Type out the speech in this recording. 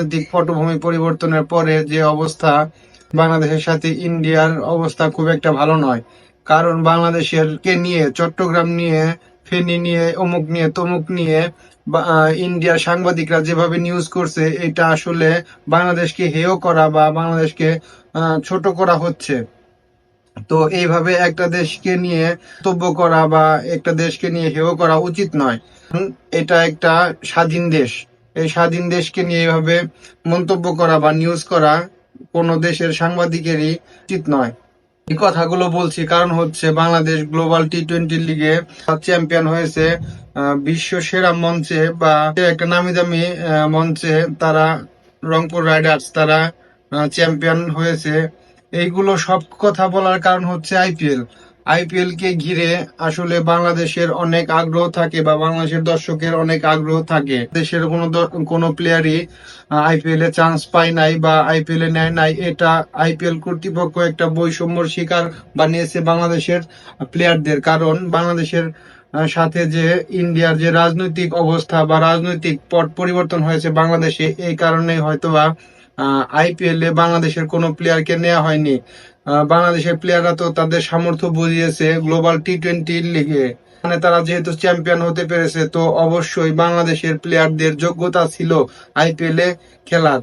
রাজনৈতিক পটভূমি পরিবর্তনের পরে যে অবস্থা, বাংলাদেশের সাথে ইন্ডিয়ার অবস্থা খুব একটা ভালো নয়। কারণ বাংলাদেশের কে নিয়ে, চট্টগ্রাম নিয়ে, ফেনী নিয়ে, অমুক নিয়ে, তমুক নিয়ে ইন্ডিয়ার সাংবাদিকরা যেভাবে নিউজ করছে, এটা আসলে বাংলাদেশকে হেয় করা বা বাংলাদেশকে ছোট করা হচ্ছে। তো এইভাবে একটা দেশকে নিয়ে মন্তব্য করা বা একটা দেশকে নিয়ে হেয় করা উচিত নয়। এটা একটা স্বাধীন দেশ। এই স্বাধীন দেশকে নিয়ে এইভাবে মন্তব্য করা বা নিউজ করা কোনো দেশের সাংবাদিকেরই উচিত নয়। এই কথাগুলো বলছি কারণ হচ্ছে বাংলাদেশ গ্লোবাল টি-20 লিগে চ্যাম্পিয়ন হয়েছে, বিশ্ব সেরা মঞ্চে বা একটা নামি দামি মঞ্চে তারা, রংপুর রাইডার্স তারা চ্যাম্পিয়ন হয়েছে। এইগুলো সব কথা বলার কারণ হচ্ছে আইপিএল। আইপিএল কে ঘিরে আসলে বাংলাদেশের অনেক আগ্রহ থাকে বা বাংলাদেশের দর্শকের অনেক আগ্রহ থাকে। দেশের কোনো প্লেয়ারই আইপিএল এ চান্স পায় নাই বা আইপিএল এ নেয় নাই, এটা আইপিএল কর্তৃপক্ষ একটা বৈষম্যর শিকার বানিয়েছে বাংলাদেশের প্লেয়ারদের। কারণ বাংলাদেশের সাথে যে ইন্ডিয়ার যে রাজনৈতিক অবস্থা বা রাজনৈতিক পট পরিবর্তন হয়েছে বাংলাদেশে, এই কারণেই হয়তোবা আইপিএল এ বাংলাদেশের কোনো প্লেয়ারকে নেওয়া হয়নি। বাংলাদেশের প্লেয়াররা তো তাদের সামর্থ্য বুঝিয়েছে গ্লোবাল টি-20 লিগে, মানে তারা যেহেতু চ্যাম্পিয়ন হতে পেরেছে, তো অবশ্যই বাংলাদেশের প্লেয়ারদের যোগ্যতা ছিল আইপিএল এ খেলার।